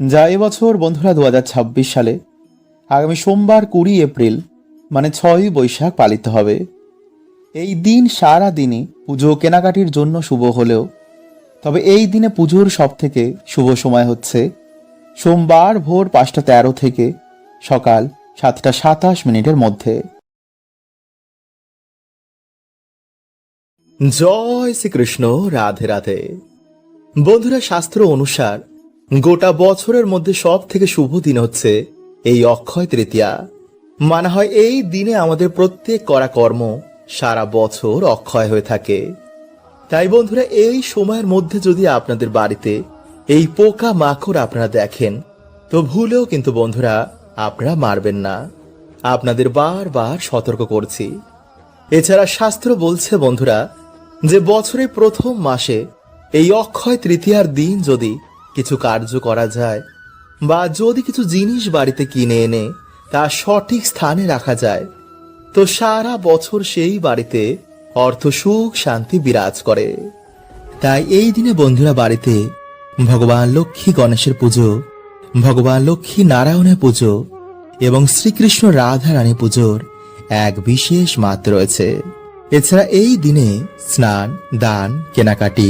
যা এবছর বন্ধুরা 2026 সালে আগামী সোমবার 20 এপ্রিল মানে 6ই বৈশাখ পালিত হবে। এই দিন সারা দিনই পুজো কেনাকাটির জন্য শুভ হলেও তবে এই দিনে পুজোর সবথেকে শুভ সময় হচ্ছে সোমবার ভোর 5:13 থেকে সকাল 7:27 মধ্যে। জয় শ্রীকৃষ্ণ, রাধে রাধে। বন্ধুরা, শাস্ত্র অনুসার গোটা বছরের মধ্যে সব থেকে শুভ দিন হচ্ছে এই অক্ষয় তৃতীয়া। মানা হয় এই দিনে আমাদের প্রত্যেক করা কর্ম সারা বছর অক্ষয় হয়ে থাকে। তাই বন্ধুরা, এই সময়ের মধ্যে যদি আপনাদের বাড়িতে এই পোকা মাকড় আপনারা দেখেন তো ভুলেও কিন্তু বন্ধুরা আপনারা মারবেন না। আপনাদের বারবার সতর্ক করছি। এছাড়া শাস্ত্র বলছে বন্ধুরা যে বছরের প্রথম মাসে এই অক্ষয় তৃতীয়ার দিন যদি কিছু কার্য করা যায় বা যদি কিছু জিনিস বাড়িতে কিনে এনে তা সঠিক স্থানে রাখা যায় তো সারা বছর সেই বাড়িতে অর্থ সুখ শান্তি বিরাজ করে। তাই এই দিনে বন্ধুরা বাড়িতে ভগবান লক্ষ্মী গণেশের পুজো, ভগবান লক্ষ্মী নারায়ণের পুজো এবং শ্রীকৃষ্ণ রাধা রানী পুজোর এক বিশেষ মাত্রা রয়েছে। এছাড়া এই দিনে স্নান, দান, কেনাকাটি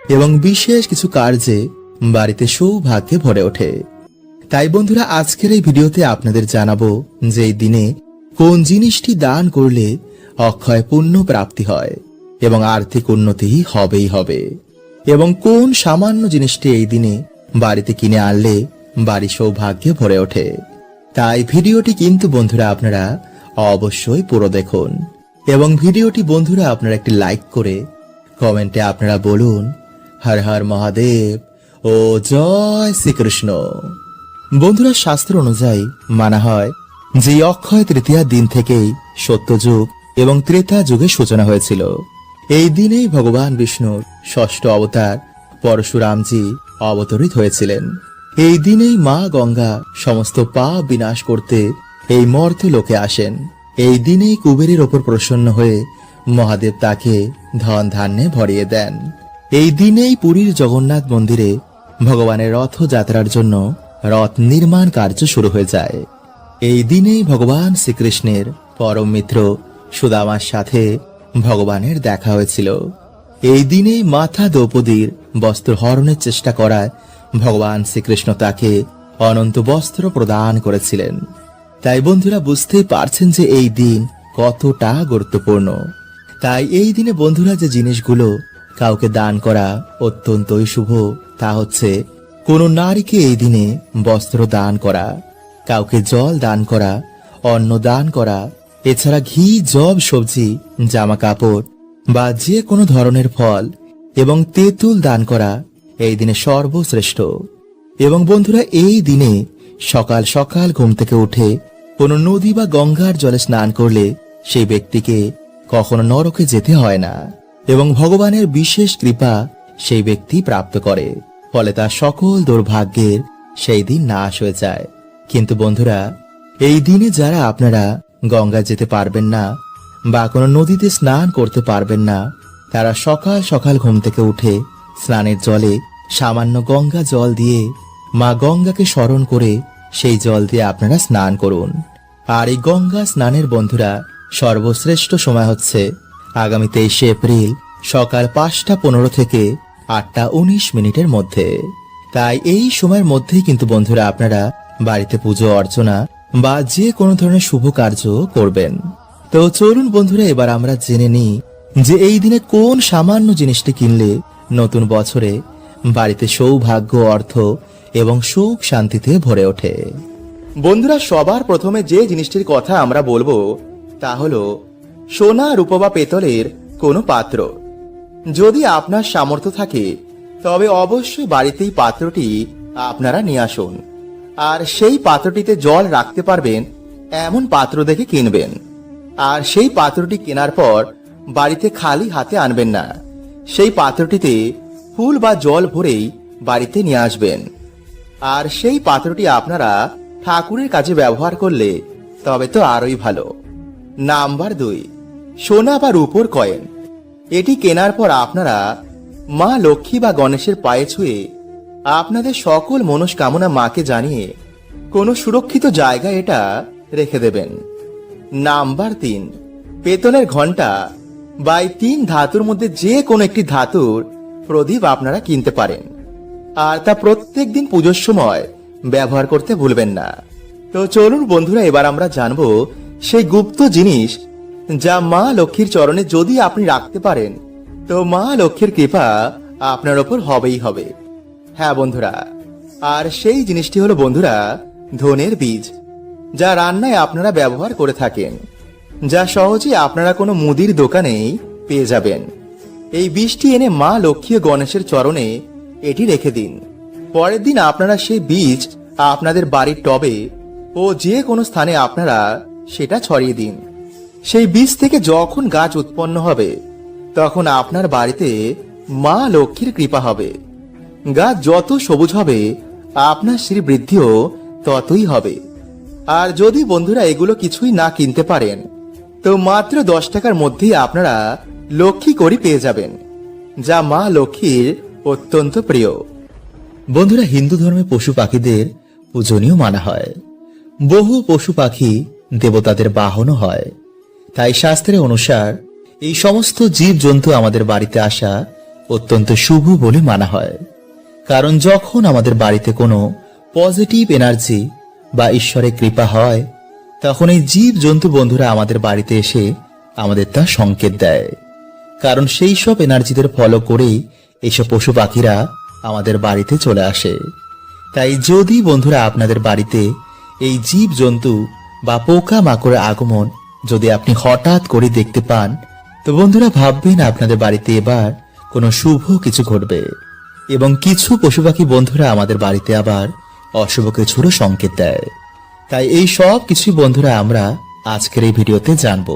এবং বিশেষ কিছু কার্যে বাড়িতে সৌভাগ্যে ভরে ওঠে। তাই বন্ধুরা, আজকের এই ভিডিওতে আপনাদের জানাবো যে এই দিনে কোন জিনিসটি দান করলে অক্ষয় পুণ্য প্রাপ্তি হয় এবং আর্থিক উন্নতি হবেই হবে, এবং কোন সামান্য জিনিসটি এই দিনে বাড়িতে কিনে আনলে বাড়ি সৌভাগ্যে ভরে ওঠে। তাই ভিডিওটি কিন্তু বন্ধুরা আপনারা অবশ্যই পুরো দেখুন এবং ভিডিওটি বন্ধুরা আপনারা একটি লাইক করে কমেন্টে আপনারা বলুন হর হর মহাদেব ও জয় শ্রীকৃষ্ণ। বন্ধুরা, শাস্ত্র অনুযায়ী মানা হয় যে অক্ষয় তৃতীয়ার দিন থেকেই সত্যযুগ এবং ত্রেতা যুগের সূচনা হয়েছিল। এই দিনেই ভগবান বিষ্ণুর ষষ্ঠ অবতার পরশুরামজি অবতরিত হয়েছিলেন। এই দিনেই মা গঙ্গা সমস্ত পাপ বিনাশ করতে এই মর্ত লোকে আসেন। এই দিনেই কুবেরের ওপর প্রসন্ন হয়ে মহাদেব তাকে ধন ধান্যে ভরিয়ে দেন। এই দিনেই পুরীর জগন্নাথ মন্দিরে ভগবানের রথযাত্রার জন্য রথ নির্মাণ কার্য শুরু হয়ে যায়। এই দিনেই ভগবান শ্রীকৃষ্ণের পরম মিত্র সুদামার সাথে ভগবানের দেখা হয়েছিল। এই দিনেই মাতা দ্রৌপদীর বস্ত্র হরণের চেষ্টা করায় ভগবান শ্রীকৃষ্ণ তাকে অনন্ত বস্ত্র প্রদান করেছিলেন। তাই বন্ধুরা বুঝতেই পারছেন যে এই দিন কতটা গুরুত্বপূর্ণ। তাই এই দিনে বন্ধুরা যে জিনিসগুলো কাউকে দান করা অত্যন্তই শুভ তা হচ্ছে কোনো নারীকে এই দিনে বস্ত্র দান করা, কাউকে জল দান করা, অন্ন দান করা, এছাড়া ঘি, জব, সবজি, জামা কাপড় বা যে কোনো ধরনের ফল এবং তেঁতুল দান করা এই দিনে সর্বশ্রেষ্ঠ। এবং বন্ধুরা, এই দিনে সকাল সকাল ঘুম থেকে উঠে কোনো নদী বা গঙ্গার জলে স্নান করলে সেই ব্যক্তিকে কখনো নরকে যেতে হয় না এবং ভগবানের বিশেষ কৃপা সেই ব্যক্তি প্রাপ্ত করে, ফলে তার সকল দুর্ভাগ্যের সেই দিন নাশ হয়ে যায়। কিন্তু বন্ধুরা, এই দিনে যারা আপনারা গঙ্গা যেতে পারবেন না বা কোনো নদীতে স্নান করতে পারবেন না তারা সকাল সকাল ঘুম থেকে উঠে স্নানের জলে সামান্য গঙ্গা জল দিয়ে মা গঙ্গাকে স্মরণ করে সেই জল দিয়ে আপনারা স্নান করুন। আর এই গঙ্গা স্নানের বন্ধুরা সর্বশ্রেষ্ঠ সময় হচ্ছে আগামী 23 এপ্রিল সকাল 5:15 থেকে 8:19 মধ্যে। তাই এই সময়ের মধ্যেই কিন্তু বন্ধুরা আপনারা বাড়িতে পুজো অর্চনা বা যে কোনো ধরনের শুভ কার্য করবেন। তো চলুন বন্ধুরা, এবার আমরা জেনে নিই যে এই দিনে কোন সামান্য জিনিসটি কিনলে নতুন বছরে বাড়িতে সৌভাগ্য, অর্থ এবং সুখ শান্তিতে ভরে ওঠে। বন্ধুরা, সবার প্রথমে যে জিনিসটির কথা আমরা বলবো তা হলো সোনা, রূপা বা পেতলের কোনো পাত্র। যদি আপনার সামর্থ্য থাকে তবে অবশ্যই বাড়িতেই পাত্রটি আপনারা নিয়ে আসুন। আর সেই পাত্রটিতে জল রাখতে পারবেন এমন পাত্র দেখে কিনবেন। আর সেই পাত্রটি কেনার পর বাড়িতে খালি হাতে আনবেন না, সেই পাত্রটিতে ফুল বা জল ভরেই বাড়িতে নিয়ে আসবেন। আর সেই পাত্রটি আপনারা ঠাকুরের কাজে ব্যবহার করলে তবে তো আরোই ভালো। নাম্বার 2, সোনা বা রূপোর কয়েন। এটি কেনার পর আপনারা মা লক্ষ্মী বা গণেশের পায়ে ছুঁয়ে আপনাদের সকল মনস্কামনা মাকে জানিয়ে কোনো সুরক্ষিত জায়গায় এটা রেখে দেবেন। নাম্বার 3, পেতলের ঘন্টা বা এই 3 ধাতুর মধ্যে যে কোনো একটি ধাতুর প্রদীপ আপনারা কিনতে পারেন, আর তা প্রত্যেক দিন পুজোর সময় ব্যবহার করতে ভুলবেন না। তো চলুন বন্ধুরা, এবার আমরা জানবো সেই গুপ্ত জিনিস যা মা লক্ষ্মীর চরণে যদি আপনি রাখতে পারেন তো মা লক্ষ্মীর কৃপা আপনার ওপর হবেই হবে। হ্যাঁ বন্ধুরা, আর সেই জিনিসটি হলো বন্ধুরা ধনের বীজ, যা রান্নায় আপনারা ব্যবহার করে থাকেন, যা সহজেই আপনারা কোনো মুদির দোকানেই পেয়ে যাবেন। এই বীজটি এনে মা লক্ষ্মী ও গণেশের চরণে এটি রেখে দিন। পরের দিন আপনারা সেই বীজ আপনাদের বাড়ির টবে ও যে কোনো স্থানে আপনারা সেটা ছড়িয়ে দিন। সেই বীজ থেকে যখন গাছ উৎপন্ন হবে তখন আপনার বাড়িতে মা লক্ষ্মীর কৃপা হবে। গাছ যত সবুজ হবে আপনার শ্রীবৃদ্ধিও ততই হবে। আর যদি বন্ধুরা এগুলো কিছুই না কিনতে পারেন তো মাত্র 10 টাকার মধ্যেই আপনারা লক্ষ্মী কড়ি পেয়ে যাবেন, যা মা লক্ষ্মীর অত্যন্ত প্রিয়। বন্ধুরা, হিন্দু ধর্মে পশু পাখিদের পূজনীয় মানা হয়। বহু পশু পাখি দেবতাদের বাহনও হয়। তাই শাস্ত্রের অনুসার এই সমস্ত জীব জন্তু আমাদের বাড়িতে আসা অত্যন্ত শুভ বলে মানা হয়। কারণ যখন আমাদের বাড়িতে কোনো পজিটিভ এনার্জি বা ঈশ্বরের কৃপা হয় তখন এই জীব জন্তু বন্ধুরা আমাদের বাড়িতে এসে আমাদের তা সংকেত দেয়। কারণ সেই সব এনার্জিদের ফলো করেই এইসব পশু পাখিরা আমাদের বাড়িতে চলে আসে। তাই যদি বন্ধুরা আপনাদের বাড়িতে এই জীব জন্তু বা পোকা মাকড়ের আগমন যদি আপনি হঠাৎ করে দেখতে পান তো বন্ধুরা ভাববেন আপনাদের বাড়িতে এবার কোনো শুভ কিছু ঘটবে। এবং কিছু পশু পাখি বন্ধুরা আমাদের বাড়িতে আবার অশুভ কিছুরও সংকেত দেয়। তাই এই সব কিছুই বন্ধুরা আমরা আজকের এই ভিডিওতে জানবো।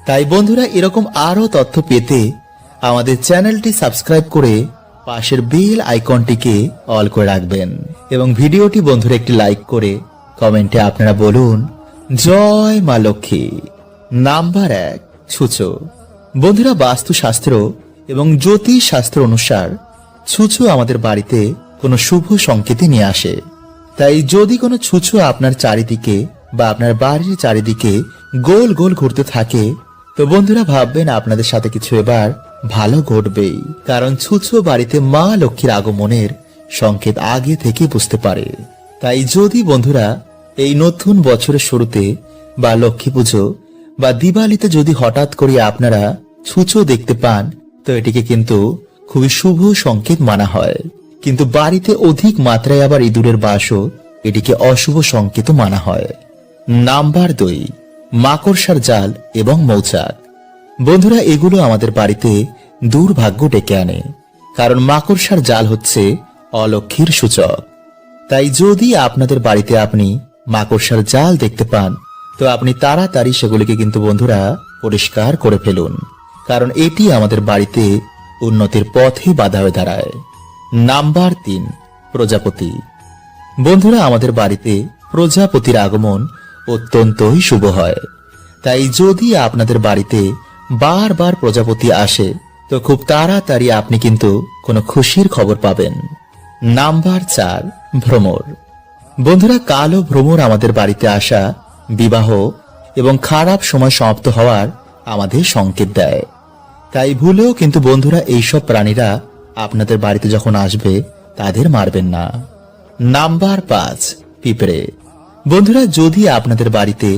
তাই বন্ধুরা, এরকম আরো তথ্য পেতে আমাদের চ্যানেলটি সাবস্ক্রাইব করে পাশের বেল আইকনটিকে অল করে রাখবেন এবং ভিডিওটি বন্ধুরা একটি লাইক করে কমেন্টে আপনারা বলুন জয় মা লক্ষ্মী। নাম্বার 1, ছুঁচো। বন্ধুরা, বাস্তুশাস্ত্র এবং জ্যোতিষ শাস্ত্র অনুসার ছুঁচো আমাদের বাড়িতে কোনো শুভ সংকেত নিয়ে আসে। তাই যদি কোনো ছুঁচো আপনার চারিদিকে বা আপনার বাড়ির চারিদিকে গোল গোল ঘুরতে থাকে তো বন্ধুরা ভাববেন আপনাদের সাথে কিছু এবার ভালো ঘটবেই। কারণ ছুঁচো বাড়িতে মা লক্ষ্মীর আগমনের সংকেত আগে থেকে বুঝতে পারে। তাই যদি বন্ধুরা এই নতুন বছরের শুরুতে বা লক্ষ্মী পুজো বা দিওয়ালিতে যদি হঠাৎ করে আপনারা ছুঁচো দেখতে পান তো এটিকে কিন্তু খুবই শুভ সংকেত মানা হয়। কিন্তু বাড়িতে অধিক মাত্রায় আবার ইঁদুরের বাসও এটিকে অশুভ সংকেত মানা হয়। নাম্বার 2, মাকড়সার জাল এবং মৌচাক। বন্ধুরা, এগুলো আমাদের বাড়িতে দুর্ভাগ্য ডেকে আনে। কারণ মাকড়সার জাল হচ্ছে অলক্ষ্মীর সূচক। তাই যদি আপনাদের বাড়িতে আপনি মাকড়সার জাল দেখতে পান তো আপনি তাড়াতাড়ি সেগুলিকে কিন্তু বন্ধুরা পরিষ্কার করে ফেলুন। কারণ এটি আমাদের বাড়িতে উন্নতির পথে বাধা হয়ে দাঁড়ায়। নাম্বার 3, প্রজাপতি। বন্ধুরা, আমাদের বাড়িতে প্রজাপতির আগমন অত্যন্তই শুভ হয়। তাই যদি আপনাদের বাড়িতে বারবার প্রজাপতি আসে তো খুব তাড়াতাড়ি আপনি কিন্তু কোনো খুশির খবর পাবেন। নাম্বার 4, ভ্রমর। বন্ধুরা, কালো ভ্রমর আমাদের বাড়িতে আসা বিবাহ এবং খারাপ সময় সমাপ্ত হওয়ার আমাদের সংকেত দেয়। তাই ভুলেও কিন্তু বন্ধুরা এইসব প্রাণীরা আপনাদের বাড়িতে যখন আসবে তাদের মারবেন না। নাম্বার 5, পিঁপড়ে। বন্ধুরা, যদি আপনাদের বাড়িতে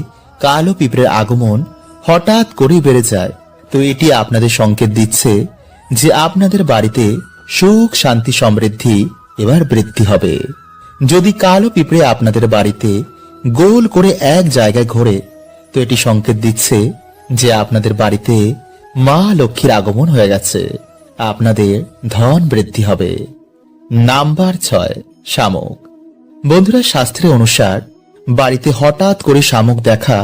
কালো পিঁপড়ের আগমন হঠাৎ করে বেড়ে যায় তো এটি আপনাদের সংকেত দিচ্ছে যে আপনাদের বাড়িতে সুখ শান্তি সমৃদ্ধি এবার বৃদ্ধি হবে। যদি কালো পিঁপড়ে আপনাদের বাড়িতে গোল করে এক জায়গায় ঘোরে তো এটি সংকেত দিচ্ছে যে আপনাদের বাড়িতে মা লক্ষ্মীর আগমন হয়ে গেছে, আপনাদের ধন বৃদ্ধি হবে। নাম্বার 6, শামুক। বন্ধুরা, শাস্ত্রের অনুসার বাড়িতে হঠাৎ করে শামুক দেখা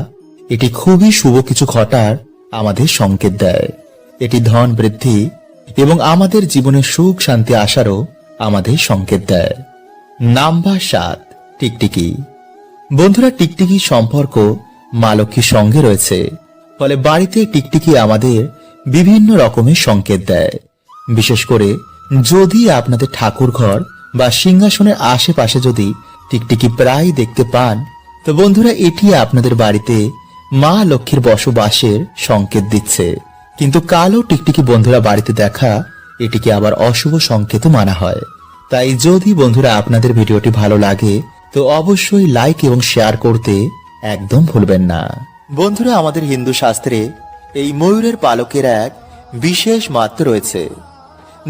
এটি খুবই শুভ কিছু ঘটার আমাদের সংকেত দেয়। এটি ধন বৃদ্ধি এবং আমাদের জীবনে সুখ শান্তি আসারও আমাদের সংকেত দেয়। নাম্বার 7, টিকটিকি। বন্ধুরা, টিকটিকি সম্পর্ক মা লক্ষ্মীর সঙ্গে রয়েছে। ফলে বাড়িতে টিকটিকি আমাদের বিভিন্ন রকমের সংকেত দেয়। বিশেষ করে যদি আপনাদের ঠাকুর ঘর বা সিংহাসনের আশেপাশে যদি টিকটিকি প্রায় দেখতে পান, তো বন্ধুরা এটি আপনাদের বাড়িতে মা লক্ষ্মীর বসবাসের সংকেত দিচ্ছে। কিন্তু কালো টিকটিকি বন্ধুরা বাড়িতে দেখা এটিকে আবার অশুভ সংকেত মানা হয়। তাই যদি বন্ধুরা আপনাদের ভিডিওটি ভালো লাগে তো অবশ্যই লাইক এবং শেয়ার করতে একদম ভুলবেন না। বন্ধুরা আমাদের হিন্দু শাস্ত্রে এই ময়ূরের পালকের এক বিশেষ মাত্রা রয়েছে।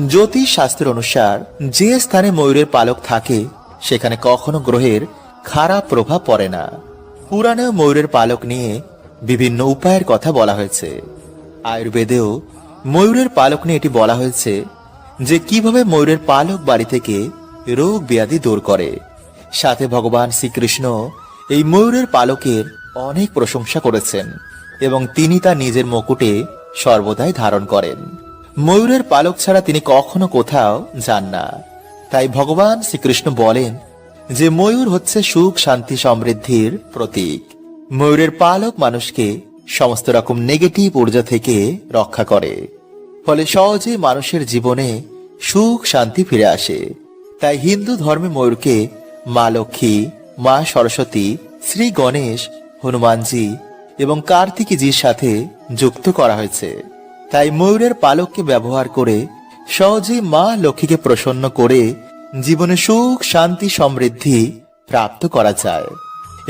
জ্যোতিষ শাস্ত্র অনুসার যে স্থানে ময়ূরের পালক থাকে সেখানে কখনো গ্রহের খারাপ প্রভাব পড়ে না। পুরাণেও ময়ূরের পালক নিয়ে বিভিন্ন উপায়ের কথা বলা হয়েছে। আয়ুর্বেদেও ময়ূরের পালক নিয়ে এটি বলা হয়েছে যে কিভাবে ময়ূরের পালক বাড়ি থেকে রোগ ব্যাধি দূর করে। সাথে ভগবান শ্রীকৃষ্ণ এই ময়ূরের পালকের অনেক প্রশংসা করেছেন এবং তিনি তা নিজের মুকুটে সর্বদাই ধারণ করেন। ময়ূরের পালক ছাড়া তিনি কখনো কোথাও যান না। তাই ভগবান শ্রীকৃষ্ণ বলেন যে ময়ূর হচ্ছে সুখ শান্তি সমৃদ্ধির প্রতীক। ময়ূরের পালক মানুষকে সমস্ত রকম নেগেটিভ ঊর্জা থেকে রক্ষা করে, ফলে সহজে মানুষের জীবনে সুখ শান্তি ফিরে আসে। তাই হিন্দু ধর্মে ময়ূরকে মা লক্ষ্মী, মা সরস্বতী, শ্রী গণেশ, হনুমানজি এবং কার্তিকীজির সাথে যুক্ত করা হয়েছে। তাই ময়ূরের পালককে ব্যবহার করে সহজেই মা লক্ষ্মীকে প্রসন্ন করে জীবনে সুখ শান্তি সমৃদ্ধি প্রাপ্ত করা যায়।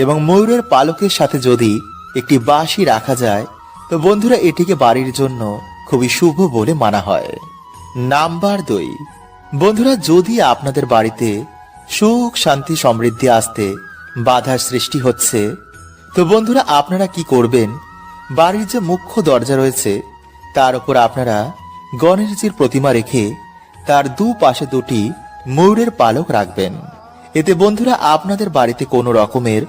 এবং ময়ূরের পালকের সাথে যদি একটি বাঁশি রাখা যায় তো বন্ধুরা এটিকে বাড়ির জন্য খুবই শুভ বলে মানা হয়। নাম্বার 2, বন্ধুরা যদি আপনাদের বাড়িতে সুখ শান্তি সমৃদ্ধি আসতে বাধার সৃষ্টি হচ্ছে তো বন্ধুরা আপনারা কি করবেন, বাড়ির যে মুখ্য দরজা রয়েছে তার উপর আপনারা গণেশজির প্রতিমা রেখে তার দুপাশে দুটি ময়ূরের পালক রাখবেন। এতে বন্ধুরা আপনাদের বাড়িতে কোনো রকমের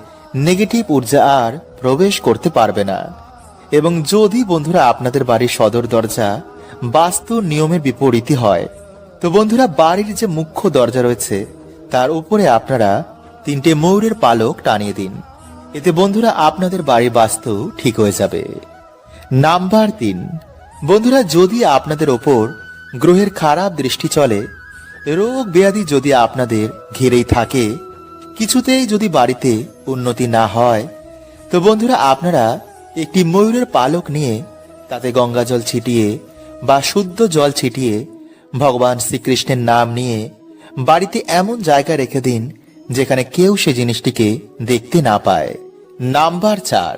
নেগেটিভ ঊর্জা আর প্রবেশ করতে পারবে না। এবং যদি বন্ধুরা আপনাদের বাড়ির সদর দরজা বাস্তু নিয়মের বিপরীতই হয় তো বন্ধুরা বাড়ির যে মুখ্য দরজা রয়েছে তার উপরে আপনারা 3টে ময়ূরের পালক টানিয়ে দিন। এতে বন্ধুরা আপনাদের বাড়ির বাস্তু ঠিক হয়ে যাবে। নাম্বার 3, বন্ধুরা যদি আপনাদের ওপর গ্রহের খারাপ দৃষ্টি চলে, রোগ ব্যাধি যদি আপনাদের ঘিরেই থাকে, কিছুতেই যদি বাড়িতে উন্নতি না হয় তো বন্ধুরা আপনারা একটি ময়ূরের পালক নিয়ে তাতে গঙ্গা জল ছিটিয়ে বা শুদ্ধ জল ছিটিয়ে ভগবান শ্রীকৃষ্ণের নাম নিয়ে বাড়িতে এমন জায়গায় রেখে দিন যেখানে কেউ সে জিনিসটিকে দেখতে না পায়। নাম্বার 4,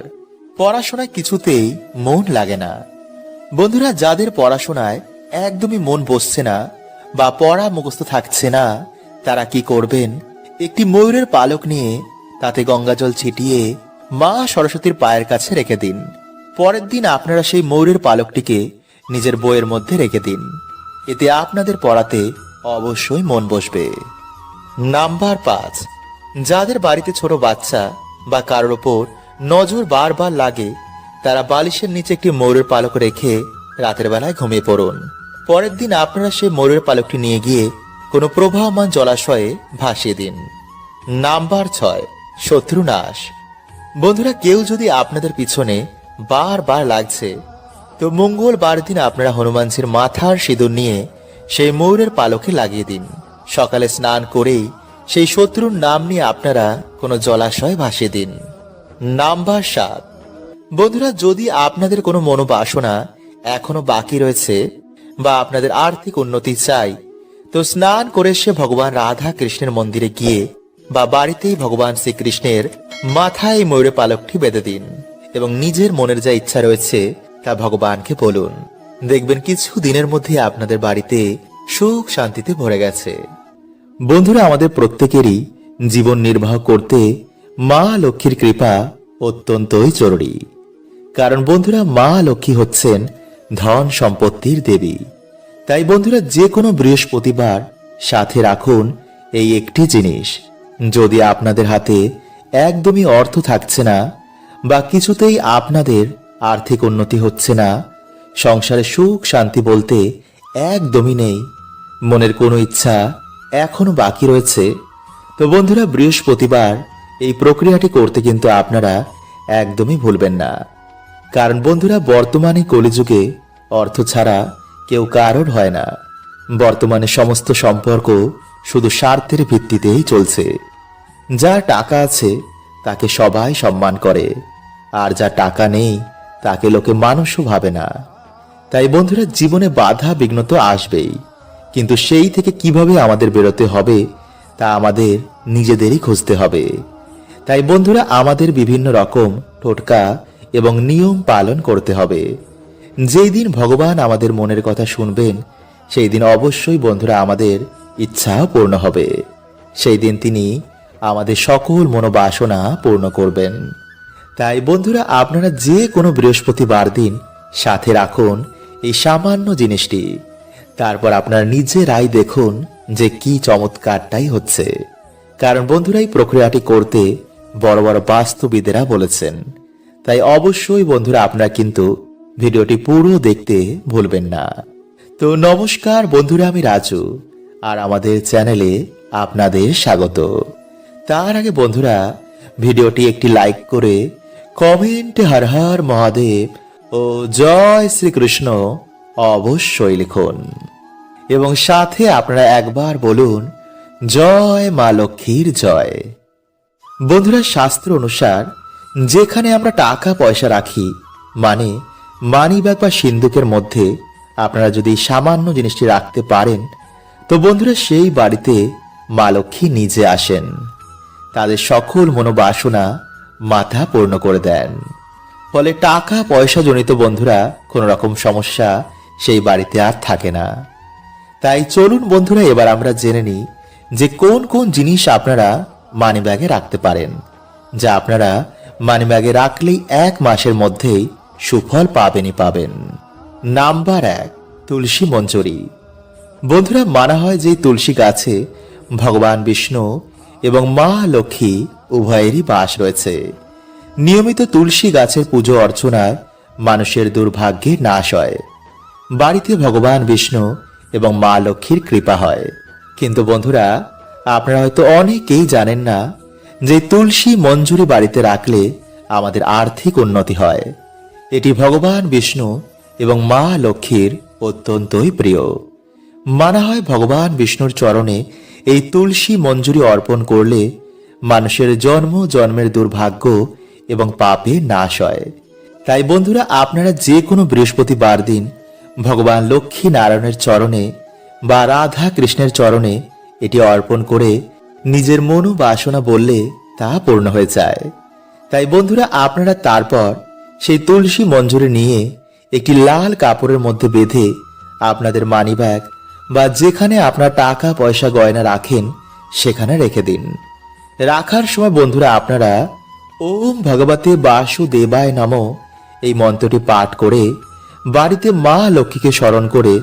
পড়াশোনায় কিছুতেই মন লাগে না। বন্ধুরা যাদের পড়াশোনায় একদমই মন বসছে না বা পড়া মুখস্থ থাকছে না তারা কি করবেন, একটি ময়ূরের পালক নিয়ে তাতে গঙ্গা জল ছিটিয়ে মা সরস্বতীর পায়ের কাছে রেখে দিন। পরের দিন আপনারা সেই ময়ূরের পালকটিকে নিজের বইয়ের মধ্যে রেখে দিন। এতে আপনাদের পড়াতে অবশ্যই মন বসবে। নাম্বার 5, যাদের বাড়িতে ছোট বাচ্চা বা কারোর ওপর নজর বারবার লাগে তারা বালিশের নিচে একটি ময়ূরের পালক রেখে রাতের বেলায় ঘুমিয়ে পড়ুন। পরের দিন আপনারা সেই ময়ূরের পালকটি নিয়ে গিয়ে কোনো প্রবাহমান জলাশয়ে ভাসিয়ে দিন। নাম্বার 6, শত্রু নাশ। বন্ধুরা কেউ যদি আপনাদের পিছনে বারবার লাগছে তো মঙ্গলবার দিন আপনারা হনুমানজির মাথার সিঁদুর নিয়ে সেই ময়ূরের পালকে লাগিয়ে দিন। সকালে স্নান করেই সেই শত্রুর নাম নিয়ে আপনারা কোনো জলাশয়ে ভাসিয়ে দিন। নাম্বার 7, বন্ধুরা যদি আপনাদের কোনো মনোবাসনা এখনো বাকি রয়েছে বা আপনাদের আর্থিক উন্নতি চাই তো স্নান করে সে ভগবান রাধা কৃষ্ণের মন্দিরে গিয়ে বা বাড়িতেই ভগবান শ্রীকৃষ্ণের মাথায় ময়ূরের পালকটি বেঁধে দিন এবং নিজের মনের যা ইচ্ছা রয়েছে তা ভগবানকে বলুন। দেখবেন কিছু দিনের মধ্যে আপনাদের বাড়িতে সুখ শান্তিতে ভরে গেছে। বন্ধুরা আমাদের প্রত্যেকেরই জীবন নির্বাহ করতে মা লক্ষ্মীর কৃপা অত্যন্তই জরুরি। কারণ বন্ধুরা মা লক্ষ্মী হচ্ছেন ধন সম্পত্তির দেবী। তাই বন্ধুরা যে কোনো বৃহস্পতিবার সাথে রাখুন এই একটি জিনিস। যদি আপনাদের হাতে একদমই অর্থ থাকছে না বা কিছুতেই আপনাদের আর্থিক উন্নতি হচ্ছে না, সংসারে সুখ শান্তি বলতে একদমই নেই, মনের কোনো ইচ্ছা এখনো বাকি রয়েছে তো বন্ধুরা বৃহস্পতিবার এই প্রক্রিয়াটি করতে কিন্তু আপনারা একদমই ভুলবেন না। কারণ বন্ধুরা বর্তমানে কলিযুগে অর্থ ছাড়া কেউ কারোর হয় না। বর্তমানে সমস্ত সম্পর্ক শুধু স্বার্থের ভিত্তিতেই চলছে। যার টাকা আছে তাকে সবাই সম্মান করে, আর যার টাকা নেই তাকে লোকে মানুষও ভাবে না। তাই বন্ধুরা, জীবনে বাধা বিঘ্ন তো আসবেই, কিন্তু সেই থেকে কিভাবে আমাদের বেরোতে হবে তা আমাদের নিজেদেরই খুঁজতে হবে। তাই বন্ধুরা, আমাদের বিভিন্ন রকম টোটকা এবং নিয়ম পালন করতে হবে। যেই দিন ভগবান আমাদের মনের কথা শুনবেন, সেই দিন অবশ্যই বন্ধুরা আমাদের ইচ্ছাও পূর্ণ হবে। সেই দিন তিনি আমাদের সকল মনোবাসনা পূর্ণ করবেন। তাই বন্ধুরা, আপনারা যে কোনো বৃহস্পতিবার দিন সাথে রাখুন এই সামান্য জিনিসটি। তারপর আপনারা নিজেরাই দেখুন যে কি চমৎকারটাই হচ্ছে। কারণ বন্ধুরা, এই প্রক্রিয়াটি করতে বড় বড় বাস্তুবিদেরা বলেছেন। তাই অবশ্যই বন্ধুরা, আপনারা কিন্তু ভিডিওটি পুরো দেখতে ভুলবেন না। তো নমস্কার বন্ধুরা, আমি রাজু, আর আমাদের চ্যানেলে আপনাদের স্বাগত। তার আগে বন্ধুরা, ভিডিওটি একটি লাইক করে কমেন্টে হর হর মহাদেব ও জয় শ্রীকৃষ্ণ অবশ্যই লিখুন, এবং সাথে আপনারা একবার বলুন জয় মা লক্ষ্মীর জয়। বন্ধুরা, শাস্ত্র অনুসার যেখানে আমরা টাকা পয়সা রাখি, মানে মানি ব্যাগ বা সিন্ধুকের মধ্যে আপনারা যদি সামান্য জিনিসটি রাখতে পারেন, তো বন্ধুরা সেই বাড়িতে মা লক্ষ্মী নিজে আসেন, তাদের সকল মনোবাসনা মাথা পূর্ণ করে দেন। ফলে টাকা পয়সা জনিত বন্ধুরা কোনো রকম সমস্যা সেই বাড়িতে আর থাকে না। তাই চলুন বন্ধুরা, এবার আমরা জেনে নিই যে কোন কোন জিনিস আপনারা মানি ব্যাগে রাখতে পারেন, যা আপনারা মানি ব্যাগে রাখলেই 1 মাসের মধ্যেই সুফল পাবেনই পাবেন। নাম্বার 1, তুলসী মঞ্জরি। বন্ধুরা, মানা হয় যে তুলসী গাছে ভগবান বিষ্ণু এবং মা লক্ষ্মী উভয়েরই বাস রয়েছে। নিয়মিত তুলসী গাছের পুজো অর্চনায় মানুষের দুর্ভাগ্যের নাশ হয়, বাড়িতে ভগবান বিষ্ণু এবং মা লক্ষ্মীর কৃপা হয়। কিন্তু বন্ধুরা, আপনারা হয়তো অনেকেই জানেন না যে তুলসী মঞ্জুরি বাড়িতে রাখলে আমাদের আর্থিক উন্নতি হয়। এটি ভগবান বিষ্ণু এবং মা লক্ষ্মীর অত্যন্তই প্রিয়। মানা হয় ভগবান বিষ্ণুর চরণে এই তুলসী মঞ্জুরি অর্পণ করলে মানুষের জন্ম জন্মের দুর্ভাগ্য এবং পাপের নাশ হয়। তাই বন্ধুরা, আপনারা যে কোনো বৃহস্পতিবার দিন ভগবান লক্ষ্মী নারায়ণের চরণে বা রাধা কৃষ্ণের চরণে এটি অর্পণ করে নিজের মনোবাসনা বললে তা পূর্ণ হয়ে যায়। তাই বন্ধুরা, আপনারা তারপর সেই তুলসী মঞ্জুরি নিয়ে একটি লাল কাপড়ের মধ্যে বেঁধে আপনাদের মানি ব্যাগ বা যেখানে আপনার টাকা পয়সা গয়না রাখেন সেখানে রেখে দিন। রাখার সময় বন্ধুরা, আপনারা ওম ভগবতে বাসুদেবায় নমঃ এই মন্ত্রটি পাঠ করে বাড়িতে মা লক্ষ্মীকে স্মরণ করে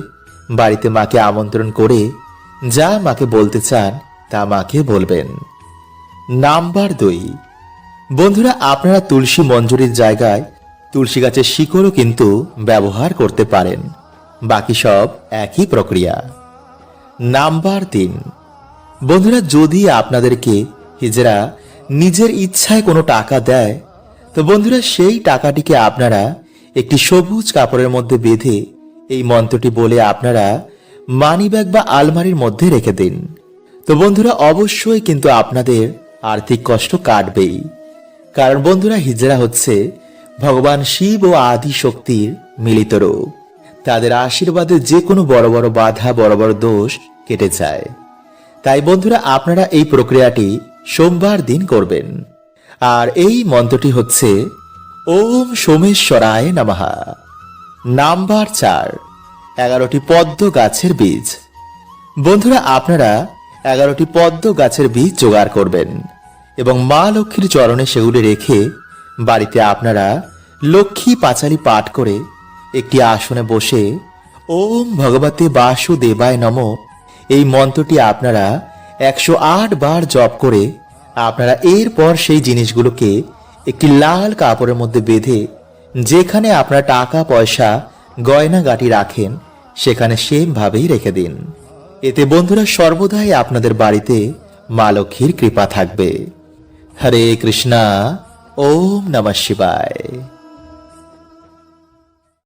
বাড়িতে মাকে আমন্ত্রণ করে যা মাকে বলতে চান তা মাকে বলবেন। নাম্বার 2, বন্ধুরা, আপনারা তুলসী মঞ্জুরির জায়গায় তুলসী গাছের শিকড়ও কিন্তু ব্যবহার করতে পারেন। বাকি সব একই প্রক্রিয়া। নাম্বার 3, বন্ধুরা, যদি আপনাদেরকে হিজড়া নিজের ইচ্ছায় কোনো টাকা দেয়, তো বন্ধুরা সেই টাকাটিকে আপনারা একটি সবুজ কাপড়ের মধ্যে বেঁধে এই মন্ত্রটি বলে আপনারা মানি ব্যাগ বা আলমারির মধ্যে রেখে দিন। তো বন্ধুরা, অবশ্যই কিন্তু আপনাদের আর্থিক কষ্ট কাটবেই। কারণ বন্ধুরা, হিজড়া হচ্ছে ভগবান শিব ও আদি শক্তির মিলিত রূপ। তাদের আশীর্বাদে যে কোনো বড় বড় বাধা, বড় বড় দোষ কেটে যায়। তাই বন্ধুরা, আপনারা এই প্রক্রিয়াটি সোমবার দিন করবেন। আর এই মন্ত্রটি হচ্ছে ওম সোমেশ্বরায় নমঃ। নাম্বার 4, 11টি পদ্ম গাছের বীজ। বন্ধুরা, আপনারা 11টি পদ্ম গাছের বীজ জোগাড় করবেন এবং মা লক্ষ্মীর চরণে সেগুলি রেখে বাড়িতে আপনারা লক্ষ্মী পাঁচালী পাঠ করে একটি আসনে বসে ওম ভগবতে বাসুদেবায় নমঃ এই মন্ত্রটি আপনারা 108 বার জপ করে আপনারা এরপর সেই জিনিসগুলোকে একটি লাল কাপড়ের মধ্যে বেঁধে যেখানে আপনারা টাকা পয়সা গয়নাগাটি রাখেন সেখানে সেম ভাবেই রেখে দিন। এতে বন্ধুরা সর্বদাই আপনাদের বাড়িতে মা লক্ষ্মীর কৃপা থাকবে। হরে কৃষ্ণা, ওম নমঃ শিবায়।